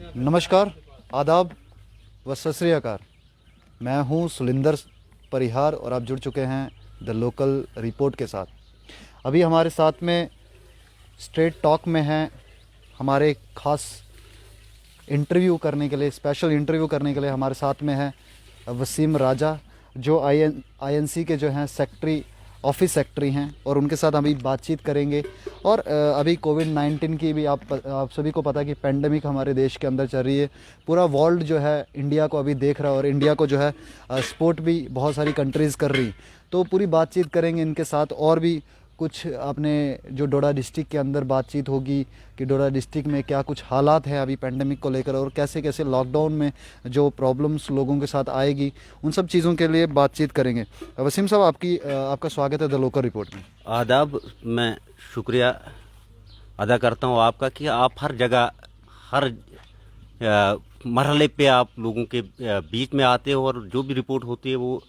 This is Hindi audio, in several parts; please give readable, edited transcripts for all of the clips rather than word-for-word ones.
नमस्कार, आदाब व सत श्री अकाल। मैं हूं सुलिंदर परिहार और आप जुड़ चुके हैं द लोकल रिपोर्ट के साथ। अभी हमारे साथ में स्ट्रेट टॉक में हैं हमारे खास इंटरव्यू करने के लिए, स्पेशल इंटरव्यू करने के लिए हमारे साथ में है वसीम राजा, जो आईएनसी के जो हैं सेक्रेटरी, ऑफिस सेक्रेटरी हैं, और उनके साथ अभी बातचीत करेंगे। और अभी कोविड-19 की भी आप सभी को पता है कि पेंडेमिक हमारे देश के अंदर चल रही है। पूरा वर्ल्ड जो है इंडिया को अभी देख रहा है और इंडिया को जो है सपोर्ट भी बहुत सारी कंट्रीज़ कर रही। तो पूरी बातचीत करेंगे इनके साथ। और भी कुछ अपने जो डोडा डिस्ट्रिक्ट के अंदर बातचीत होगी कि डोडा डिस्ट्रिक्ट में क्या कुछ हालात हैं अभी पेंडेमिक को लेकर, और कैसे कैसे लॉकडाउन में जो प्रॉब्लम्स लोगों के साथ आएगी, उन सब चीज़ों के लिए बातचीत करेंगे। वसीम साहब, आपका स्वागत है द लोकल रिपोर्ट में। आदाब। मैं शुक्रिया अदा करता हूँ आपका कि आप हर जगह, हर मरहले पे आप लोगों के बीच में आते हो और जो भी रिपोर्ट होती है वो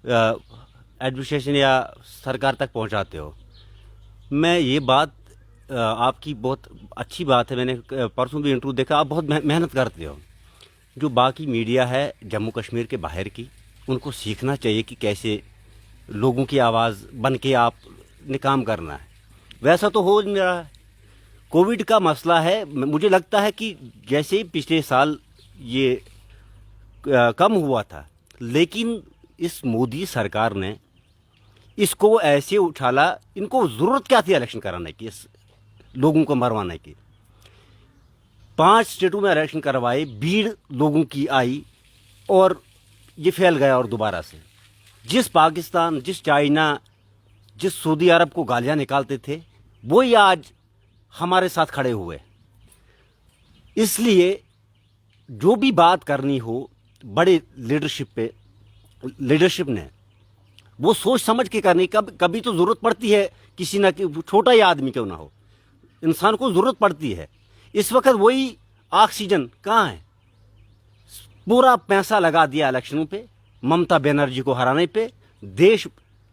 एडमिनिस्ट्रेशन या सरकार तक पहुँचाते हो। मैं ये बात आपकी बहुत अच्छी बात है। मैंने परसों भी इंटरव्यू देखा, आप बहुत मेहनत करते हो। जो बाकी मीडिया है जम्मू कश्मीर के बाहर की, उनको सीखना चाहिए कि कैसे लोगों की आवाज़ बन के आपने काम करना है। वैसा तो हो नहीं रहा है। कोविड का मसला है, मुझे लगता है कि जैसे ही पिछले साल ये कम हुआ था, लेकिन इस मोदी सरकार ने इसको ऐसे उछाला। इनको ज़रूरत क्या थी इलेक्शन कराने की, इस लोगों को मरवाने की। 5 स्टेटों में इलेक्शन करवाए, भीड़ लोगों की आई और ये फैल गया। और दोबारा से जिस पाकिस्तान, जिस चाइना, जिस सऊदी अरब को गालियां निकालते थे, वो ही आज हमारे साथ खड़े हुए। इसलिए जो भी बात करनी हो बड़े लीडरशिप ने वो सोच समझ के करनी। कभी तो ज़रूरत पड़ती है किसी ना, छोटा ही आदमी क्यों ना हो, इंसान को ज़रूरत पड़ती है। इस वक्त वही ऑक्सीजन कहाँ है? पूरा पैसा लगा दिया इलेक्शनों पे, ममता बनर्जी को हराने पे। देश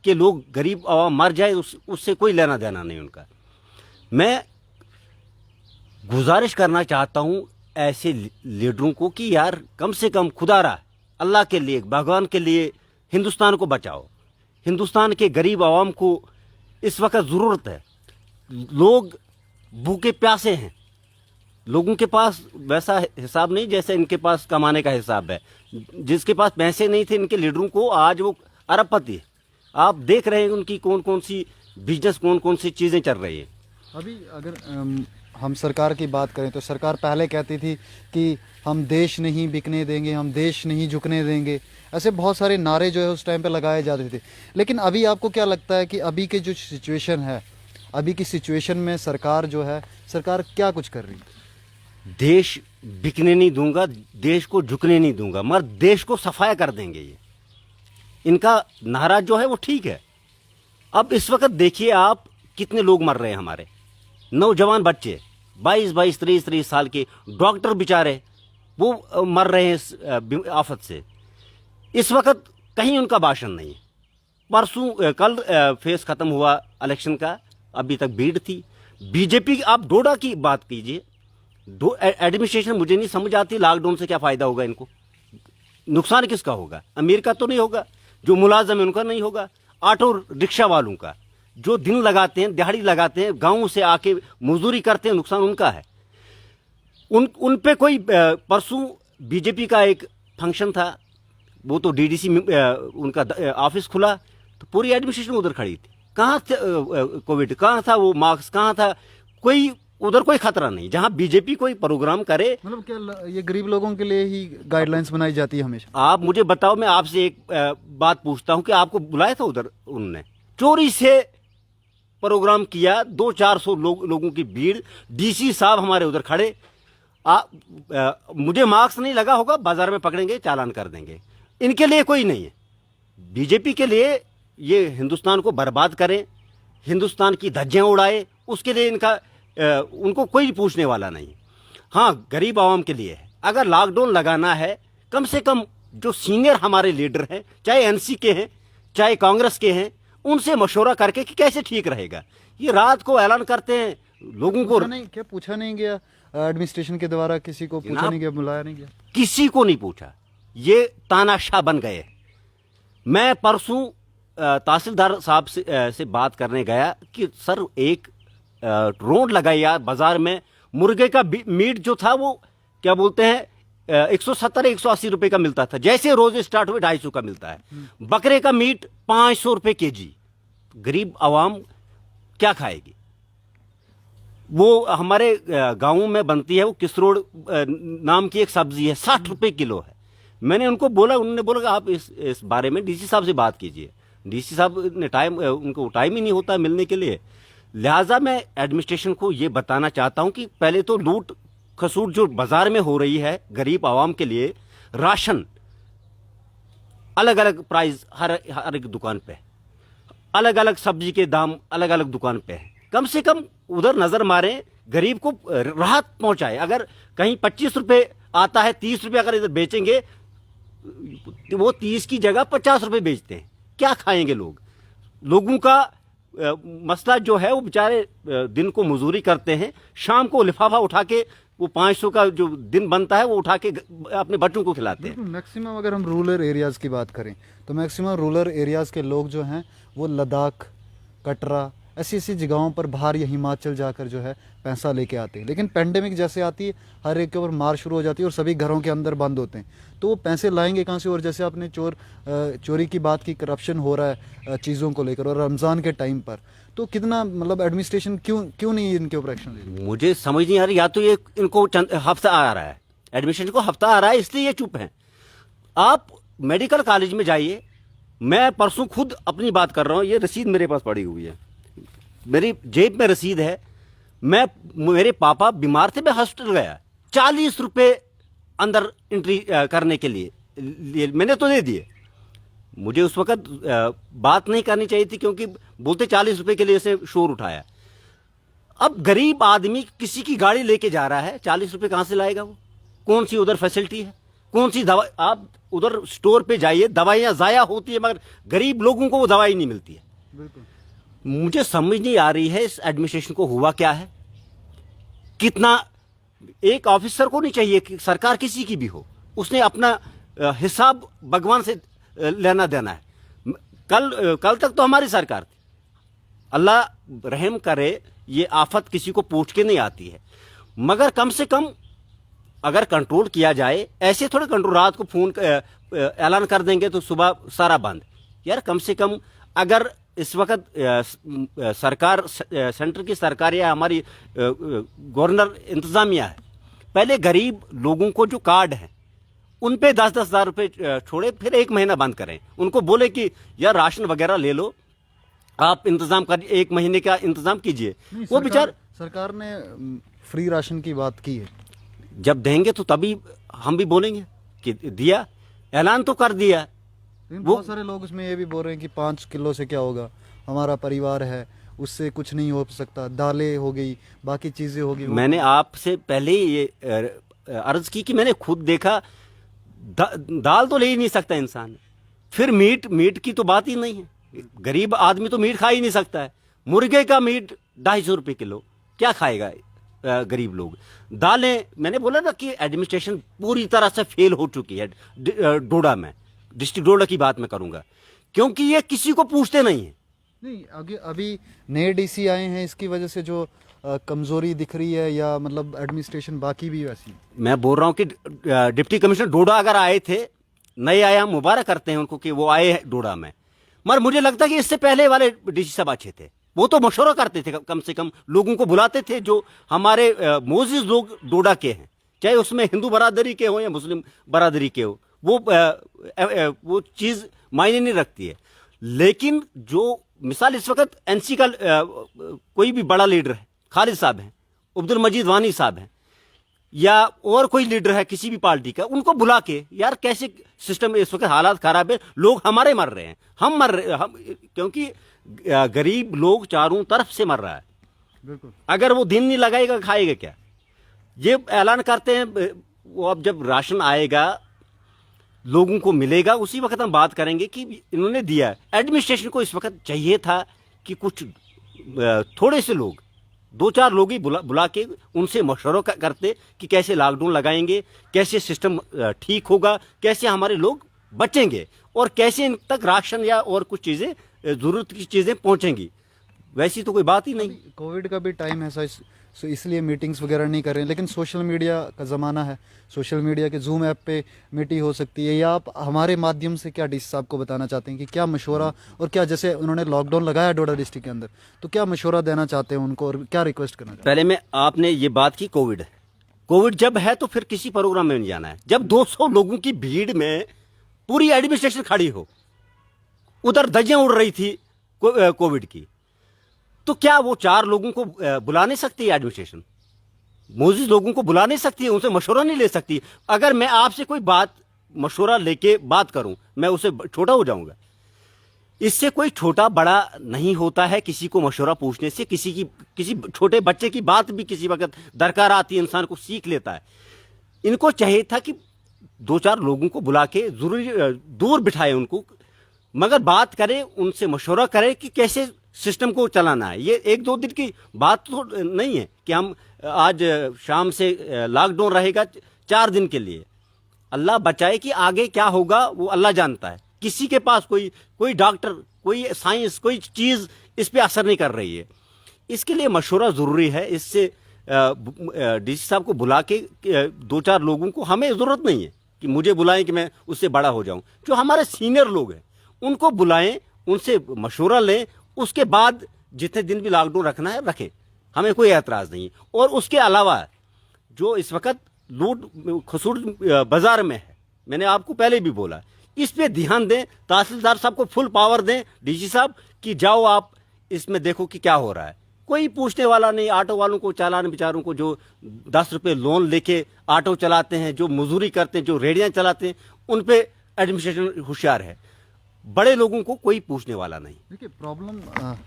के लोग, गरीब आवाम मर जाए उससे कोई लेना देना नहीं उनका। मैं गुजारिश करना चाहता हूं ऐसे लीडरों को कि यार कम से कम खुदारा अल्लाह के लिए, भगवान के लिए हिंदुस्तान को बचाओ। हिंदुस्तान के गरीब आवाम को इस वक्त ज़रूरत है। लोग भूखे प्यासे हैं, लोगों के पास वैसा हिसाब नहीं जैसे इनके पास कमाने का हिसाब है। जिसके पास पैसे नहीं थे इनके लीडरों को, आज वो अरबपति है। आप देख रहे हैं उनकी कौन कौन सी बिजनेस, कौन कौन सी चीज़ें चल रही हैं। अभी अगर हम सरकार की बात करें तो सरकार पहले कहती थी कि हम देश नहीं बिकने देंगे, हम देश नहीं झुकने देंगे। ऐसे बहुत सारे नारे जो है उस टाइम पे लगाए जाते थे। लेकिन अभी आपको क्या लगता है कि अभी के जो सिचुएशन है, अभी की सिचुएशन में सरकार जो है, सरकार क्या कुछ कर रही है? देश बिकने नहीं दूंगा, देश को झुकने नहीं दूंगा, मगर देश को सफाया कर देंगे। ये इनका नारा जो है वो ठीक है। अब इस वक्त देखिए आप, कितने लोग मर रहे हैं हमारे नौजवान बच्चे, 22-22, 23-23 साल के डॉक्टर बेचारे, वो मर रहे हैं इस आफत से। इस वक्त कहीं उनका भाषण नहीं है। परसों कल फेस खत्म हुआ इलेक्शन का, अभी तक भीड़ थी। बीजेपी, आप डोडा की बात कीजिए, एडमिनिस्ट्रेशन मुझे नहीं समझ आती, लॉकडाउन से क्या फायदा होगा इनको? नुकसान किसका होगा? अमीर का तो नहीं होगा, जो मुलाजम है उनका नहीं होगा, ऑटो रिक्शा वालों का, जो दिन लगाते हैं, दिहाड़ी लगाते हैं, गाँव से आके मजदूरी करते हैं, नुकसान उनका है। उन पे कोई, परसों बीजेपी का एक फंक्शन था, वो तो डीडीसी उनका ऑफिस खुला तो पूरी एडमिनिस्ट्रेशन उधर खड़ी थी। कहाँ कोविड, कहाँ था वो मास्क, कहाँ था? कोई उधर कोई खतरा नहीं। जहाँ बीजेपी कोई प्रोग्राम करे, मतलब क्या ये गरीब लोगों के लिए ही गाइडलाइंस बनाई जाती है हमेशा? आप मुझे बताओ, मैं आपसे एक बात पूछता हूँ कि आपको बुलाया था उधर? उन्होंने चोरी से प्रोग्राम किया, 200-400 लोगों की भीड़, डीसी साहब हमारे उधर खड़े। मुझे मार्क्स नहीं लगा होगा, बाजार में पकड़ेंगे, चालान कर देंगे। इनके लिए कोई नहीं है। बीजेपी के लिए ये हिंदुस्तान को बर्बाद करें, हिंदुस्तान की धज्जियां उड़ाए, उसके लिए उनको कोई पूछने वाला नहीं। हाँ, गरीब आवाम के लिए है। अगर लॉकडाउन लगाना है, कम से कम जो सीनियर हमारे लीडर हैं, चाहे एनसी के हैं, चाहे कांग्रेस के हैं, उनसे मशवरा करके कि कैसे ठीक रहेगा। ये रात को ऐलान करते हैं, लोगों को पूछा नहीं गया? एडमिनिस्ट्रेशन के द्वारा किसी को पूछा जनाब, नहीं गया, बुलाया नहीं गया? किसी को नहीं पूछा, ये तानाशाह बन गए। मैं परसों तहसीलदार साहब से बात करने गया कि सर एक रोड लगाई यार, बाजार में मुर्गे का मीट जो था वो क्या बोलते हैं 170-180 रुपए का मिलता था, जैसे रोज स्टार्ट हुए 250 का मिलता है। बकरे का मीट 500 रुपए केजी, गरीब आवाम क्या खाएगी? वो हमारे गांवों में बनती है, वो किसरोड़ नाम की एक सब्जी है, 60 रुपए किलो है। मैंने उनको बोला, उन्होंने बोला कि आप इस बारे में डीसी साहब से बात कीजिए। डीसी साहब ने उनको टाइम ही नहीं होता मिलने के लिए। लिहाजा मैं एडमिनिस्ट्रेशन को ये बताना चाहता हूं कि पहले तो लूट खसूट जो बाजार में हो रही है गरीब आवाम के लिए, राशन अलग अलग प्राइस हर एक दुकान पे, अलग अलग सब्जी के दाम अलग अलग दुकान पे है। कम से कम उधर नजर मारें, गरीब को राहत पहुंचाए। अगर कहीं 25 रुपए आता है, 30 रुपए अगर इधर बेचेंगे, वो 30 की जगह 50 रुपए बेचते हैं, क्या खाएंगे लोग? लोगों का मसला जो है, वो बेचारे दिन को मजदूरी करते हैं, शाम को लिफाफा उठा के वो 500 का जो दिन बनता है वो उठा के अपने बच्चों को खिलाते हैं। मैक्सिमम अगर हम रूरल एरियाज की बात करें तो मैक्सिमम रूरल एरियाज के लोग जो हैं वो लद्दाख, कटरा, ऐसी ऐसी जगहों पर बाहर या हिमाचल जाकर जो है पैसा लेके आते हैं। लेकिन पेंडेमिक जैसे आती है, हर एक के ऊपर मार शुरू हो जाती है और सभी घरों के अंदर बंद होते हैं, तो वो पैसे लाएंगे कहाँ से? और जैसे आपने चोरी की बात की, करप्शन हो रहा है चीज़ों को लेकर, और रमज़ान के टाइम पर, तो कितना मतलब एडमिनिस्ट्रेशन क्यों नहीं इनके ऊपर एक्शन ले रही? मुझे समझ नहीं आ रही। या तो ये इनको हफ्ता आ रहा है, एडमिनिस्ट्रेशन को हफ्ता आ रहा है इसलिए ये चुप हैं। आप मेडिकल कॉलेज में जाइए, मैं परसों खुद अपनी बात कर रहा हूँ, ये रसीद मेरे पास पड़ी हुई है, मेरी जेब में रसीद है। मेरे पापा बीमार थे, मैं हॉस्पिटल गया, 40 रुपए अंदर एंट्री करने के लिए मैंने तो दे दिए। मुझे उस वक्त बात नहीं करनी चाहिए थी, क्योंकि बोलते 40 रुपए के लिए से शोर उठाया। अब गरीब आदमी किसी की गाड़ी लेके जा रहा है, 40 रुपए कहां से लाएगा वो? कौन सी उधर फैसिलिटी है? कौन सी दवा? आप उधर स्टोर पे जाइए, दवाइयां जाया होती है, मगर गरीब लोगों को वो दवाई नहीं मिलती है। बिल्कुल। मुझे समझ नहीं आ रही है इस एडमिनिस्ट्रेशन को हुआ क्या है। कितना एक ऑफिसर को नहीं चाहिए कि सरकार किसी की भी हो, उसने अपना हिसाब भगवान से लेना देना है। कल तक तो हमारी सरकार थी, अल्लाह रहम करे, ये आफत किसी को पूछ के नहीं आती है, मगर कम से कम अगर कंट्रोल किया जाए। ऐसे थोड़े कंट्रोल, रात को फोन ऐलान कर देंगे तो सुबह सारा बंद। यार कम से कम अगर इस वक्त सरकार, सेंटर की सरकार या हमारी गवर्नर इंतजामिया है, पहले गरीब लोगों को जो कार्ड है उन पे 10-10 हज़ार रुपए छोड़े, फिर 1 महीना बंद करें। उनको बोले कि यार राशन वगैरह ले लो, आप इंतजाम कर, 1 महीने का इंतजाम कीजिए। वो बेचार सरकार ने फ्री राशन की बात की है, जब देंगे तो तभी हम भी बोलेंगे कि दिया, ऐलान तो कर दिया। लेकिन बहुत सारे लोग उसमें ये भी बोल रहे हैं कि 5 किलो से क्या होगा, हमारा परिवार है, उससे कुछ नहीं हो सकता, दालें हो गई, बाकी चीजें हो गई। मैंने आपसे पहले ही ये अर्ज की कि मैंने खुद देखा, दाल तो ले ही नहीं सकता इंसान, फिर मीट की तो बात ही नहीं है। गरीब आदमी तो मीट खा ही नहीं सकता है। मुर्गे का मीट 250 रुपए किलो, क्या खाएगा गरीब लोग? दालें, मैंने बोला ना कि एडमिनिस्ट्रेशन पूरी तरह से फेल हो चुकी है। डोडा में, डिस्ट्रिक्ट डोडा की बात मैं करूंगा, क्योंकि ये किसी को पूछते नहीं है। नहीं, अभी नए डीसी आए हैं, इसकी वजह से जो कमजोरी दिख रही है, या मतलब एडमिनिस्ट्रेशन बाकी भी वैसी? मैं बोल रहा हूं कि डिप्टी कमिश्नर डोडा अगर आए थे, नए आए, हम मुबारक करते हैं उनको कि वो आए हैं डोडा में, मगर मुझे लगता है कि इससे पहले वाले डीसी साहब अच्छे थे। वो तो मशवरा करते थे, कम से कम लोगों को बुलाते थे, जो हमारे मोजिज लोग डोडा के हैं, चाहे उसमें हिंदू बरादरी के हो या मुस्लिम बरादरी के हो, वो चीज मायने नहीं रखती है। लेकिन जो मिसाल इस वक्त एनसी का कोई भी बड़ा लीडर है, खालिद साहब हैं, अब्दुल मजीद वानी साहब हैं, या और कोई लीडर है किसी भी पार्टी का, उनको बुला के, यार कैसे सिस्टम इस वक्त हालात खराब है, लोग हमारे मर रहे हैं, हम मर रहे हम, क्योंकि गरीब लोग चारों तरफ से मर रहा है। बिल्कुल। अगर वो दिन नहीं लगाएगा, खाएगा क्या? ये ऐलान करते हैं वो, अब जब राशन आएगा लोगों को मिलेगा, उसी वक्त हम बात करेंगे कि इन्होंने दिया। एडमिनिस्ट्रेशन को इस वक्त चाहिए था कि कुछ थोड़े से लोग दो चार लोग ही बुला के उनसे मशवरा करते कि कैसे लॉकडाउन लगाएंगे, कैसे सिस्टम ठीक होगा, कैसे हमारे लोग बचेंगे और कैसे इन तक राशन या और कुछ चीज़ें ज़रूरत की चीज़ें पहुंचेंगी। वैसी तो कोई बात ही नहीं। कोविड का भी टाइम है सो इसलिए मीटिंग्स वगैरह नहीं कर रहे हैं, लेकिन सोशल मीडिया का ज़माना है। सोशल मीडिया के जूम ऐप पे मीटिंग हो सकती है, या आप हमारे माध्यम से क्या डीसी साहब को बताना चाहते हैं कि क्या मशवरा और क्या, जैसे उन्होंने लॉकडाउन लगाया डोडा डिस्ट्रिक्ट के अंदर, तो क्या मशवरा देना चाहते हैं उनको और क्या रिक्वेस्ट करना चाहते पहले में आपने ये बात की कोविड जब है तो फिर किसी प्रोग्राम में नहीं जाना है। जब 200 लोगों की भीड़ में पूरी एडमिनिस्ट्रेशन खड़ी हो, उधर धज्जियां उड़ रही थी कोविड की, तो क्या वो 4 लोगों को बुला नहीं सकती है एडमिनिस्ट्रेशन? मौजूद लोगों को बुला नहीं सकती है? उनसे मशवरा नहीं ले सकती? अगर मैं आपसे कोई बात मशवरा लेके बात करूं, मैं उससे छोटा हो जाऊंगा? इससे कोई छोटा बड़ा नहीं होता है। किसी को मशवरा पूछने से किसी छोटे बच्चे की बात भी किसी वक्त दरकार आती है, इंसान को सीख लेता है। इनको चाहिए था कि 2-4 लोगों को बुला के जरूरी दूर बिठाए उनको, मगर बात करें, उनसे मशवरा करें कि कैसे सिस्टम को चलाना है। ये 1-2 दिन की बात तो नहीं है कि हम आज शाम से लॉकडाउन रहेगा 4 दिन के लिए। अल्लाह बचाए कि आगे क्या होगा वो अल्लाह जानता है। किसी के पास कोई डॉक्टर, कोई साइंस, कोई चीज़ इस पे असर नहीं कर रही है। इसके लिए मशवरा ज़रूरी है। इससे डीसी साहब को बुला के 2-4 लोगों को, हमें ज़रूरत नहीं है कि मुझे बुलाएं कि मैं उससे बड़ा हो जाऊं। जो हमारे सीनियर लोग हैं उनको बुलाएं, उनसे मशवरा लें, उसके बाद जितने दिन भी लॉकडाउन रखना है रखें, हमें कोई एतराज़ नहीं। और उसके अलावा जो इस वक्त लूट खसूट बाजार में है, मैंने आपको पहले भी बोला, इस पे ध्यान दें। तहसीलदार साहब को फुल पावर दें, डीसी साहब, कि जाओ आप इसमें देखो कि क्या हो रहा है। कोई पूछने वाला नहीं। ऑटो वालों को, चालान बेचारों को, जो 10 रुपये लोन लेके ऑटो चलाते हैं, जो मजदूरी करते हैं, जो रेडियां चलाते हैं, उन पे एडमिनिस्ट्रेशन होशियार है। बड़े लोगों को कोई पूछने वाला नहीं। देखिए प्रॉब्लम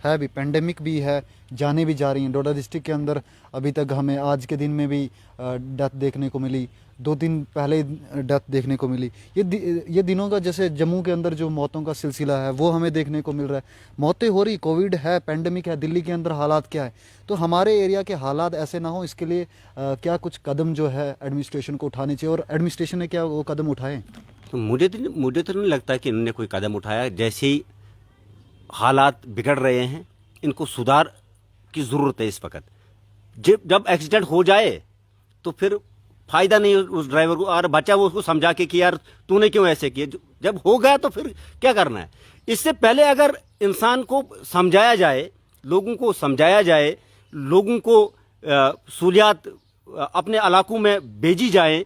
है भी, पेंडेमिक भी है, जाने भी जा रही हैं। डोडा डिस्ट्रिक्ट के अंदर अभी तक हमें आज के दिन में भी डेथ देखने को मिली, 2 दिन पहले डेथ देखने को मिली। ये दिनों का, जैसे जम्मू के अंदर जो मौतों का सिलसिला है वो हमें देखने को मिल रहा है। मौतें हो रही, कोविड है, पेंडेमिक है। दिल्ली के अंदर हालात क्या है, तो हमारे एरिया के हालात ऐसे ना हो, इसके लिए क्या कुछ कदम जो है एडमिनिस्ट्रेशन को उठाने चाहिए, और एडमिनिस्ट्रेशन ने क्या वो कदम उठाए? तो मुझे तो नहीं लगता कि इन्होंने कोई कदम उठाया। जैसे ही हालात बिगड़ रहे हैं, इनको सुधार की ज़रूरत है इस वक्त। जब एक्सीडेंट हो जाए तो फिर फायदा नहीं उस ड्राइवर को, और बच्चा वो उसको समझा के कि यार तूने क्यों ऐसे किया। जब हो गया तो फिर क्या करना है। इससे पहले अगर इंसान को समझाया जाए, लोगों को समझाया जाए, लोगों को सहूलियात अपने इलाकों में भेजी जाए,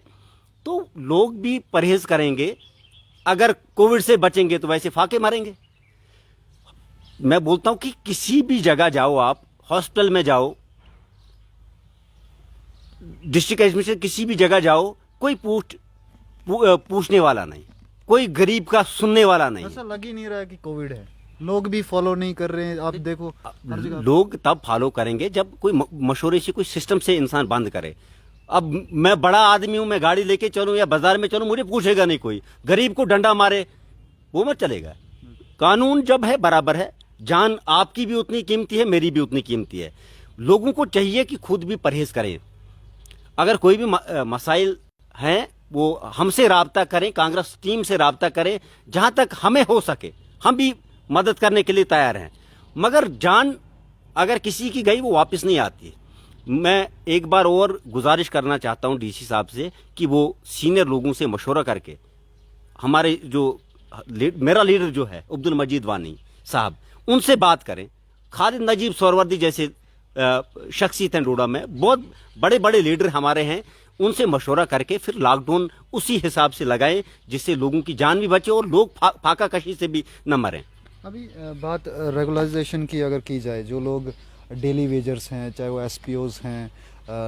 तो लोग भी परहेज करेंगे। अगर कोविड से बचेंगे तो वैसे फाके मारेंगे। मैं बोलता हूं कि किसी भी जगह जाओ, आप हॉस्पिटल में जाओ, डिस्ट्रिक्ट एडमिनिस्ट्रेशन किसी भी जगह जाओ, कोई पूछने वाला नहीं, कोई गरीब का सुनने वाला नहीं। ऐसा लग ही नहीं रहा है कि कोविड है। लोग भी फॉलो नहीं कर रहे हैं। आप देखो हर जगह लोग तब फॉलो करेंगे जब कोई मशवरे से, कोई सिस्टम से इंसान बंद करे। अब मैं बड़ा आदमी हूं, मैं गाड़ी लेके चलूं या बाजार में चलूं, मुझे पूछेगा नहीं कोई। गरीब को डंडा मारे वो मत चलेगा। कानून जब है बराबर है, जान आपकी भी उतनी कीमती है, मेरी भी उतनी कीमती है। लोगों को चाहिए कि खुद भी परहेज करें। अगर कोई भी मसाइल हैं वो हमसे राब्ता करें, कांग्रेस टीम से राब्ता करें। जहां तक हमें हो सके हम भी मदद करने के लिए तैयार हैं। मगर जान अगर किसी की गई वो वापस नहीं आती। मैं एक बार और गुजारिश करना चाहता हूं डीसी साहब से कि वो सीनियर लोगों से मशवरा करके, हमारे जो मेरा लीडर जो है अब्दुल मजीद वानी साहब, उनसे बात करें। खालिद नजीब सोहरावर्दी जैसे शख्सियत हैं डोडा में, बहुत बड़े बड़े लीडर हमारे हैं। उनसे मशवरा करके फिर लॉकडाउन उसी हिसाब से लगाएं जिससे लोगों की जान भी बचे और लोग फाका कशी से भी न मरें। अभी बात रेगुलराइजेशन की अगर की जाए, जो लोग डेली वेजर्स हैं, चाहे वो एसपीओज हैं,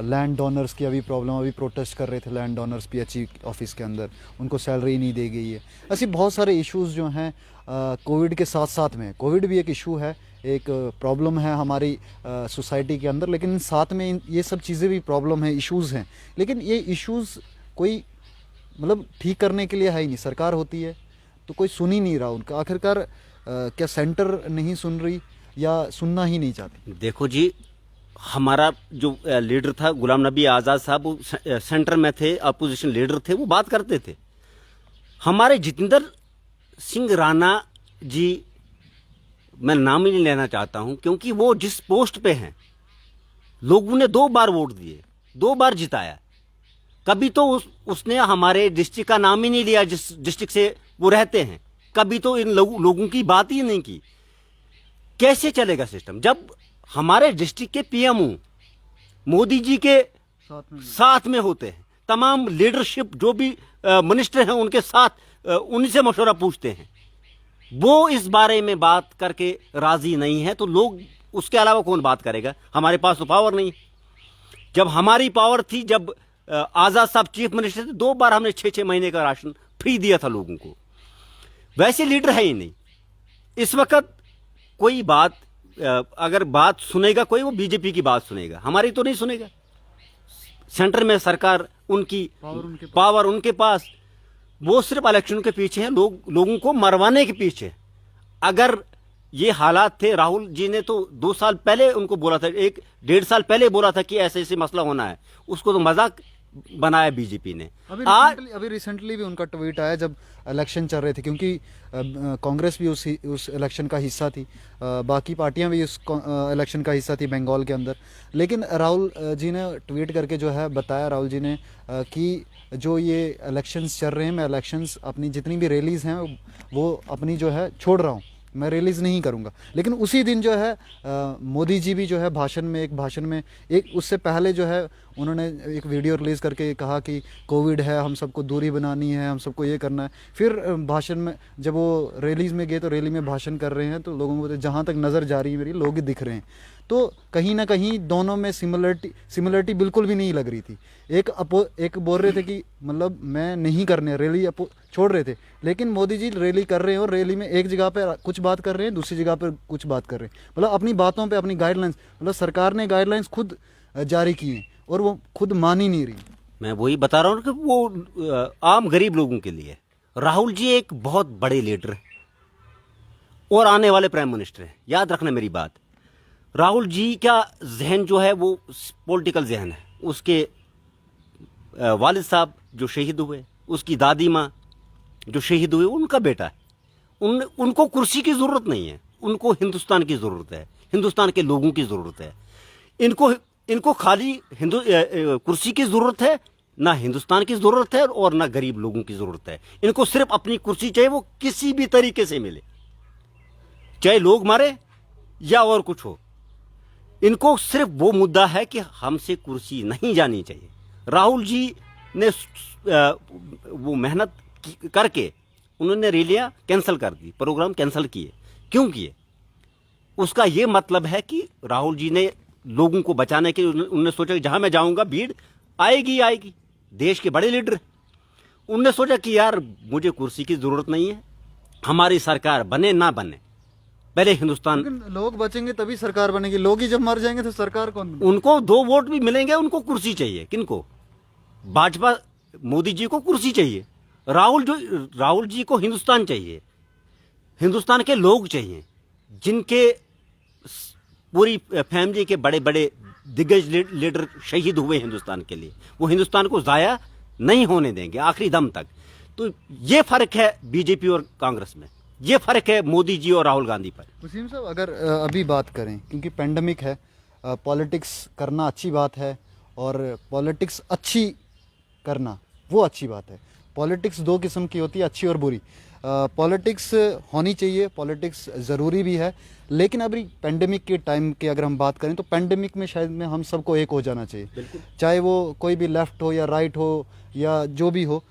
लैंड डोनर्स की अभी प्रॉब्लम, अभी प्रोटेस्ट कर रहे थे लैंड डोनर्स पीएचई ऑफिस के अंदर, उनको सैलरी नहीं दी गई है। ऐसे बहुत सारे इश्यूज जो हैं कोविड के साथ साथ में, कोविड भी एक इशू है, एक प्रॉब्लम है हमारी सोसाइटी के अंदर, लेकिन साथ में ये सब चीज़ें भी प्रॉब्लम है, इश्यूज़ हैं। लेकिन ये इश्यूज़ कोई मतलब ठीक करने के लिए है ही नहीं। सरकार होती है तो कोई सुन ही नहीं रहा उनका। आखिरकार क्या सेंटर नहीं सुन रही या सुनना ही नहीं चाहती? देखो जी, हमारा जो लीडर था गुलाम नबी आज़ाद साहब, वो सेंटर में थे, अपोजिशन लीडर थे, वो बात करते थे। हमारे जितेंद्र सिंह राणा जी, मैं नाम ही नहीं लेना चाहता हूं क्योंकि वो जिस पोस्ट पे हैं, लोगों ने 2 बार वोट दिए, 2 बार जिताया। कभी तो उसने हमारे डिस्ट्रिक्ट का नाम ही नहीं लिया जिस डिस्ट्रिक्ट से वो रहते हैं, कभी तो इन लोगों की बात ही नहीं की। कैसे चलेगा सिस्टम जब हमारे डिस्ट्रिक्ट के पीएमओ मोदी जी के साथ में होते हैं, तमाम लीडरशिप जो भी मिनिस्टर हैं उनके साथ उन्हीं से मशवरा पूछते हैं, वो इस बारे में बात करके राजी नहीं है तो लोग उसके अलावा कौन बात करेगा? हमारे पास तो पावर नहीं। जब हमारी पावर थी, जब आजाद साहब चीफ मिनिस्टर थे, 2 बार हमने 6-6 महीने का राशन फ्री दिया था लोगों को। वैसे लीडर है ही नहीं इस वक्त। कोई बात अगर बात सुनेगा कोई, वो बीजेपी की बात सुनेगा, हमारी तो नहीं सुनेगा। सेंटर में सरकार उनकी, पावर उनके पास, वो सिर्फ इलेक्शन के पीछे हैं, लोगों को मरवाने के पीछे। अगर ये हालात थे, राहुल जी ने तो 2 साल पहले उनको बोला था, 1-1.5 साल पहले बोला था कि ऐसे ऐसे मसला होना है, उसको तो मजाक बनाया बीजेपी ने। अभी रिसेंटली भी उनका ट्वीट आया जब इलेक्शन चल रहे थे, क्योंकि कांग्रेस भी उस इलेक्शन का हिस्सा थी, बाकी पार्टियां भी उस इलेक्शन का हिस्सा थी बंगाल के अंदर। लेकिन राहुल जी ने ट्वीट करके जो है बताया, राहुल जी ने कि जो ये इलेक्शंस चल रहे हैं, मैं इलेक्शंस अपनी जितनी भी रैलीज हैं वो अपनी जो है छोड़ रहा हूँ, मैं रिलीज़ नहीं करूंगा। लेकिन उसी दिन जो है मोदी जी भी जो है एक भाषण में एक उससे पहले जो है उन्होंने एक वीडियो रिलीज़ करके कहा कि कोविड है, हम सबको दूरी बनानी है, हम सबको ये करना है। फिर भाषण में जब वो रैलीज़ में गए तो रैली में भाषण कर रहे हैं तो लोगों को जहाँ तक नज़र जा रही है मेरी, लोग ही दिख रहे हैं। तो कहीं ना कहीं दोनों में सिमिलरिटी बिल्कुल भी नहीं लग रही थी। एक बोल रहे थे कि मतलब मैं नहीं करने, रैली छोड़ रहे थे, लेकिन मोदी जी रैली कर रहे हैं और रैली में एक जगह पे कुछ बात कर रहे हैं, दूसरी जगह पे कुछ बात कर रहे हैं। मतलब अपनी बातों पे अपनी गाइडलाइंस, मतलब सरकार ने गाइडलाइंस खुद जारी की हैं और वो खुद मान ही नहीं रही। मैं वही बता रहा हूँ कि वो आम गरीब लोगों के लिए राहुल जी एक बहुत बड़े लीडर हैं और आने वाले प्राइम मिनिस्टर हैं। याद रखना मेरी बात, राहुल जी का जहन जो है वो पॉलिटिकल जहन है। उसके वालिद साहब जो शहीद हुए, उसकी दादी माँ जो शहीद हुए, उनका बेटा है। उनको कुर्सी की जरूरत नहीं है, उनको हिंदुस्तान की जरूरत है, हिंदुस्तान के लोगों की जरूरत है। इनको खाली कुर्सी की जरूरत है, ना हिंदुस्तान की जरूरत है और ना गरीब लोगों की जरूरत है। इनको सिर्फ अपनी कुर्सी चाहिए, वो किसी भी तरीके से मिले, चाहे लोग मारे या और कुछ हो। इनको सिर्फ वो मुद्दा है कि हमसे कुर्सी नहीं जानी चाहिए। राहुल जी ने वो मेहनत करके उन्होंने रैलियां कैंसिल कर दी, प्रोग्राम कैंसिल किए। क्यों किए? उसका ये मतलब है कि राहुल जी ने लोगों को बचाने के लिए उन्होंने सोचा कि जहां मैं जाऊंगा भीड़ आएगी। देश के बड़े लीडर, उन्होंने सोचा कि यार मुझे कुर्सी की जरूरत नहीं है, हमारी सरकार बने ना बने, पहले हिंदुस्तान। लोग बचेंगे तभी सरकार बनेगी, लोग ही जब मर जाएंगे तो सरकार कौन बनेगी? उनको 2 वोट भी मिलेंगे, उनको कुर्सी चाहिए। किनको? भाजपा मोदी जी को कुर्सी चाहिए, राहुल जी को हिंदुस्तान चाहिए, हिंदुस्तान के लोग चाहिए, जिनके पूरी फैमिली के बड़े बड़े दिग्गज लीडर शहीद हुए हिंदुस्तान के लिए। वो हिंदुस्तान को जाया नहीं होने देंगे आखिरी दम तक। तो ये फर्क है बीजेपी और कांग्रेस में, ये फर्क है मोदी जी और राहुल गांधी पर। वसीम साहब, अगर अभी बात करें, क्योंकि पेंडेमिक है, पॉलिटिक्स करना अच्छी बात है और पॉलिटिक्स अच्छी करना वो अच्छी बात है। पॉलिटिक्स 2 किस्म की होती है, अच्छी और बुरी। पॉलिटिक्स होनी चाहिए, पॉलिटिक्स ज़रूरी भी है, लेकिन अभी पेंडेमिक के टाइम की अगर हम बात करें तो पेंडेमिक में शायद में हम सबको एक हो जाना चाहिए, चाहे वो कोई भी लेफ्ट हो या राइट हो या जो भी हो,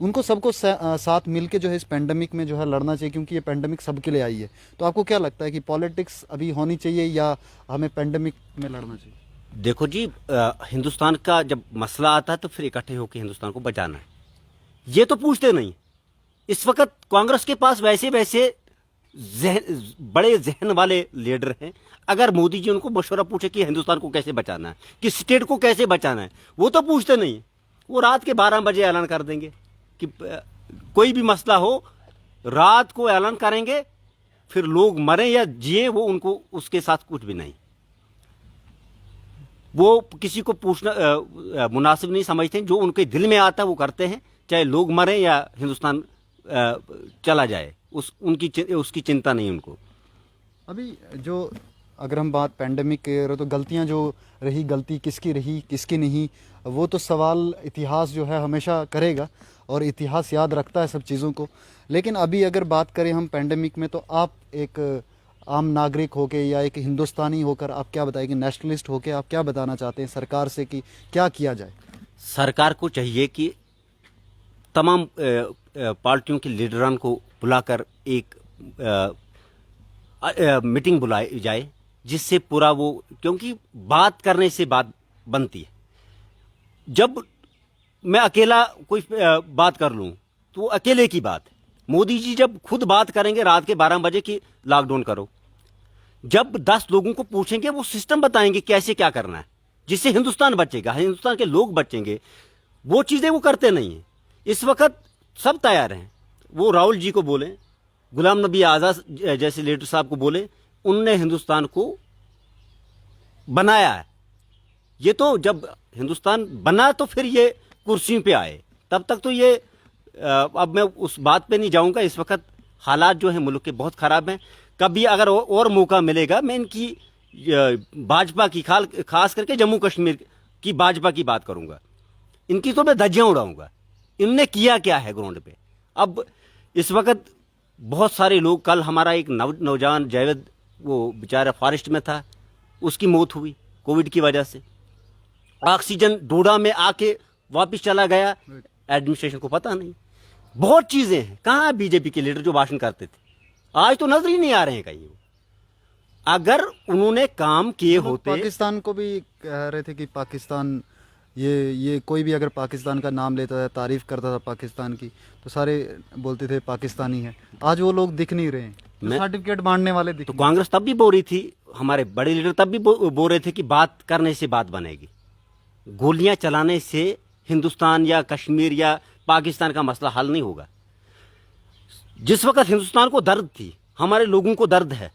उनको सबको साथ मिलके जो है इस पेंडेमिक में जो है लड़ना चाहिए, क्योंकि ये पेंडेमिक सबके लिए आई है। तो आपको क्या लगता है कि पॉलिटिक्स अभी होनी चाहिए या हमें पेंडेमिक में लड़ना चाहिए? देखो जी, हिंदुस्तान का जब मसला आता है तो फिर इकट्ठे होकर हिंदुस्तान को बचाना है, ये तो पूछते नहीं। इस वक्त कांग्रेस के पास वैसे बड़े जहन वाले लीडर हैं। अगर मोदी जी उनको मशवरा पूछे कि हिंदुस्तान को कैसे बचाना है, कि स्टेट को कैसे बचाना है, वो तो पूछते नहीं। वो रात के 12 बजे ऐलान कर देंगे कि कोई भी मसला हो, रात को ऐलान करेंगे, फिर लोग मरे या जिए वो उनको उसके साथ कुछ भी नहीं। वो किसी को पूछना मुनासिब नहीं समझते हैं। जो उनके दिल में आता है वो करते हैं, चाहे लोग मरें या हिंदुस्तान चला जाए, उसकी चिंता नहीं उनको। अभी जो अगर हम बात पैंडेमिक के करें तो गलतियां जो रही, गलती किसकी रही किसकी नहीं, वो तो सवाल इतिहास जो है हमेशा करेगा और इतिहास याद रखता है सब चीज़ों को। लेकिन अभी अगर बात करें हम पैंडेमिक में, तो आप एक आम नागरिक होके या एक हिंदुस्तानी होकर आप क्या बताएंगे, नेशनलिस्ट होके आप क्या बताना चाहते हैं सरकार से कि क्या किया जाए? सरकार को चाहिए कि तमाम पार्टियों के लीडरान को बुलाकर एक मीटिंग बुलाई जाए, जिससे पूरा वो, क्योंकि बात करने से बात बनती है। जब मैं अकेला कोई बात कर लूं तो वो अकेले की बात है। मोदी जी जब खुद बात करेंगे रात के 12 बजे कि लॉकडाउन करो, जब 10 लोगों को पूछेंगे वो सिस्टम बताएंगे कैसे क्या करना है, जिससे हिंदुस्तान बचेगा, हिंदुस्तान के लोग बचेंगे। वो चीजें वो करते नहीं है। इस वक्त सब तैयार हैं, वो राहुल जी को बोले, गुलाम नबी आज़ाद जैसे लीडर साहब को बोले, उनने हिंदुस्तान को बनाया है। ये तो जब हिंदुस्तान बना तो फिर ये कुर्सियों पे आए, तब तक तो ये अब मैं उस बात पे नहीं जाऊंगा। इस वक्त हालात जो हैं मुल्क के बहुत ख़राब हैं। कभी अगर और मौका मिलेगा मैं इनकी भाजपा की खास करके जम्मू कश्मीर की भाजपा की बात करूंगा। इनकी तो मैं धज्जियां उड़ाऊंगा। इनने किया क्या है ग्राउंड पे। अब इस वक्त बहुत सारे लोग, कल हमारा एक नौजवान जावेद, वो बेचारा फॉरेस्ट में था, उसकी मौत हुई कोविड की वजह से। ऑक्सीजन डोडा में आके वापस चला गया, एडमिनिस्ट्रेशन को पता नहीं। बहुत चीजें हैं। कहाँ बीजेपी के लीडर जो भाषण करते थे, आज तो नजर ही नहीं आ रहे हैं कहीं वो। अगर उन्होंने काम किए होते। पाकिस्तान को भी कह रहे थे कि पाकिस्तान, ये कोई भी अगर पाकिस्तान का नाम लेता था, तारीफ करता था पाकिस्तान की, तो सारे बोलते थे पाकिस्तानी है। आज वो लोग दिख नहीं रहे हैं, सर्टिफिकेट बांटने वाले दिख। तो कांग्रेस तब भी बोल रही थी, हमारे बड़े लीडर तब भी बोल रहे थे कि बात करने से बात बनेगी, गोलियां चलाने से हिंदुस्तान या कश्मीर या पाकिस्तान का मसला हल नहीं होगा। जिस वक्त हिंदुस्तान को दर्द थी, हमारे लोगों को दर्द है,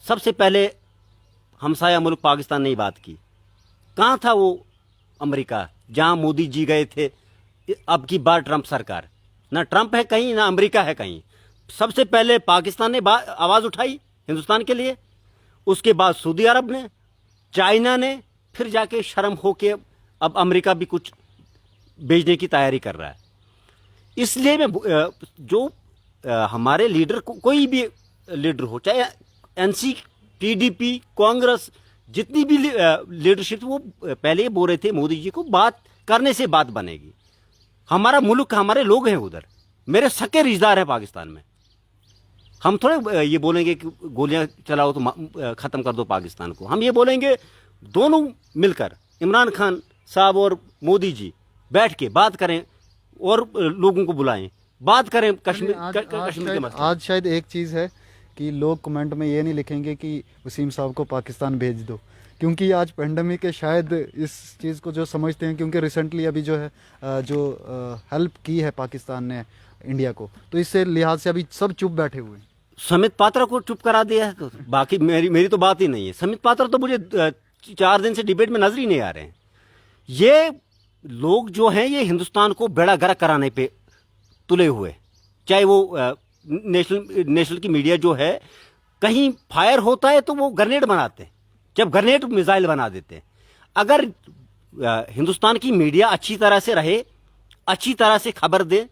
सबसे पहले हमसाया मुल्क पाकिस्तान ने ही बात की। कहाँ था वो अमेरिका, जहां मोदी जी गए थे? अब की बार ट्रंप सरकार, ना ट्रंप है कहीं, ना अमेरिका है कहीं। सबसे पहले पाकिस्तान ने आवाज उठाई हिंदुस्तान के लिए, उसके बाद सऊदी अरब ने, चाइना ने, फिर जाके शर्म होके अब अमेरिका भी कुछ भेजने की तैयारी कर रहा है। इसलिए मैं जो हमारे लीडर कोई भी लीडर हो, चाहे एनसी, टीडीपी, कांग्रेस, जितनी भी लीडरशिप, वो पहले ही बोल रहे थे मोदी जी को, बात करने से बात बनेगी। हमारा मुल्क, हमारे लोग हैं उधर, मेरे सके रिश्तेदार हैं पाकिस्तान में। हम थोड़े ये बोलेंगे कि गोलियां चलाओ तो खत्म कर दो पाकिस्तान को। हम ये बोलेंगे दोनों मिलकर, इमरान खान साहब और मोदी जी बैठ के बात करें और लोगों को बुलाएं, बात करें कश्मीर के मसले। आज शायद एक चीज़ है कि लोग कमेंट में ये नहीं लिखेंगे कि वसीम साहब को पाकिस्तान भेज दो, क्योंकि आज पेंडेमिक है, शायद इस चीज़ को जो समझते हैं, क्योंकि रिसेंटली अभी जो है जो हेल्प की है पाकिस्तान ने इंडिया को, तो इससे लिहाज से अभी सब चुप बैठे हुए हैं। समित पात्रा को चुप करा दिया है, तो बाकी मेरी तो बात ही नहीं है। समित पात्रा तो मुझे 4 दिन से डिबेट में नजर ही नहीं आ रहे हैं। ये लोग जो हैं ये हिंदुस्तान को बेड़ा गर्क कराने पे तुले हुए, चाहे वो नेशनल की मीडिया जो है, कहीं फायर होता है तो वो ग्रेनेड बनाते हैं, जब ग्रेनेड मिसाइल बना देते हैं। अगर हिंदुस्तान की मीडिया अच्छी तरह से रहे, अच्छी तरह से खबर दे,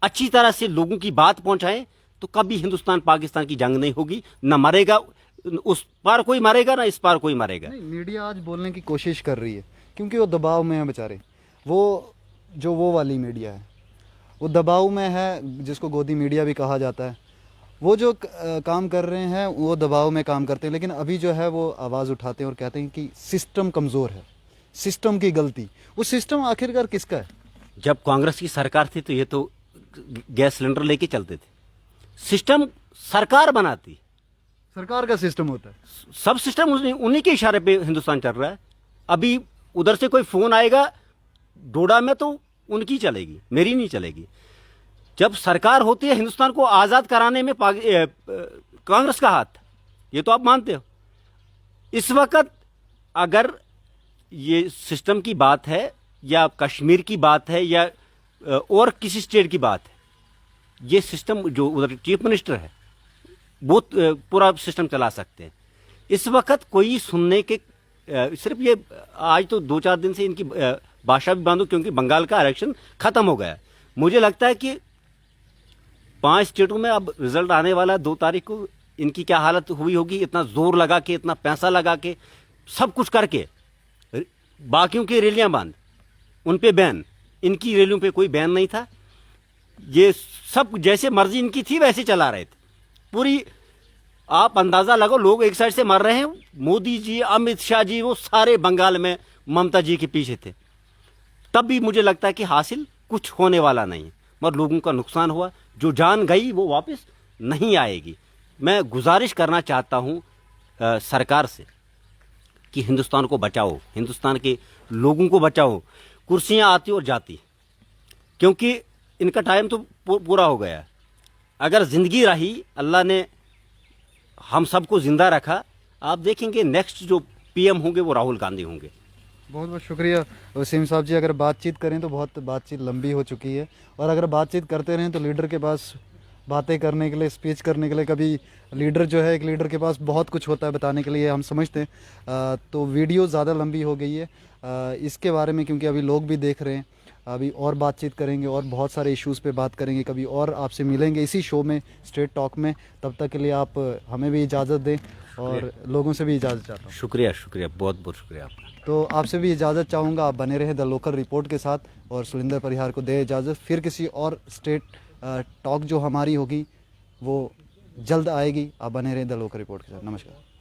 अच्छी तरह से लोगों की बात पहुंचाए, तो कभी हिंदुस्तान पाकिस्तान की जंग नहीं होगी, ना मरेगा, उस पार कोई मरेगा ना इस पार कोई मरेगा। नहीं, मीडिया आज बोलने की कोशिश कर रही है क्योंकि वो दबाव में है बेचारे। वो वाली मीडिया है, वो दबाव में है, जिसको गोदी मीडिया भी कहा जाता है। वो जो काम कर रहे हैं वो दबाव में काम करते हैं, लेकिन अभी जो है वो आवाज़ उठाते हैं और कहते हैं कि सिस्टम कमज़ोर है, सिस्टम की गलती। वो सिस्टम आखिरकार किसका है? जब कांग्रेस की सरकार थी तो ये तो गैस सिलेंडर लेके चलते थे। सिस्टम सरकार बनाती, सरकार का सिस्टम होता है, सब सिस्टम उन्हीं के इशारे पे हिंदुस्तान चल रहा है। अभी उधर से कोई फोन आएगा डोडा में तो उनकी चलेगी, मेरी नहीं चलेगी। जब सरकार होती है, हिंदुस्तान को आज़ाद कराने में कांग्रेस का हाथ, ये तो आप मानते हो। इस वक्त अगर ये सिस्टम की बात है या कश्मीर की बात है या और किसी स्टेट की बात है, ये सिस्टम जो उधर चीफ मिनिस्टर है वो पूरा सिस्टम चला सकते हैं। इस वक्त कोई सुनने के सिर्फ ये आज तो 2-4 दिन से इनकी भाषा भी बंद हो, क्योंकि बंगाल का इलेक्शन खत्म हो गया। मुझे लगता है कि 5 स्टेटों में अब रिजल्ट आने वाला है 2 तारीख को। इनकी क्या हालत हुई होगी, इतना जोर लगा के, इतना पैसा लगा के, सब कुछ करके, बाकियों की रैलियां बंद, उन पे बैन, इनकी रैलियों पे कोई बैन नहीं था। ये सब जैसे मर्जी इनकी थी वैसे चला रहे थे पूरी। आप अंदाजा लगाओ, लोग एक साइड से मर रहे हैं, मोदी जी, अमित शाह जी, वो सारे बंगाल में ममता जी के पीछे थे। तब भी मुझे लगता है कि हासिल कुछ होने वाला नहीं है, मगर लोगों का नुकसान हुआ। जो जान गई वो वापस नहीं आएगी। मैं गुजारिश करना चाहता हूं सरकार से कि हिंदुस्तान को बचाओ, हिंदुस्तान के लोगों को बचाओ। कुर्सियां आती और जाती, क्योंकि इनका टाइम तो पूरा हो गया। अगर जिंदगी रही, अल्लाह ने हम सबको जिंदा रखा, आप देखेंगे नेक्स्ट जो पीएम होंगे वो राहुल गांधी होंगे। बहुत बहुत शुक्रिया वसीम साहब जी। अगर बातचीत करें तो बहुत बातचीत लंबी हो चुकी है, और अगर बातचीत करते रहें तो लीडर के पास बातें करने के लिए, स्पीच करने के लिए, कभी लीडर जो है, एक लीडर के पास बहुत कुछ होता है बताने के लिए, हम समझते हैं। तो वीडियो ज़्यादा लंबी हो गई है इसके बारे में, क्योंकि अभी लोग भी देख रहे हैं। अभी और बातचीत करेंगे और बहुत सारे इश्यूज़ पे बात करेंगे, कभी और आपसे मिलेंगे इसी शो में, स्ट्रेट टॉक में। तब तक के लिए आप हमें भी इजाज़त दें और लोगों से भी इजाज़त चाहता हूँ। शुक्रिया, शुक्रिया, बहुत बहुत शुक्रिया आपका। तो आपसे भी इजाज़त चाहूँगा, आप बने रहे द लोकल रिपोर्ट के साथ, और सुलिंदर परिहार को दे इजाज़त। फिर किसी और स्टेट टॉक जो हमारी होगी वो जल्द आएगी। आप बने रहे द लोकल रिपोर्ट के साथ। नमस्कार।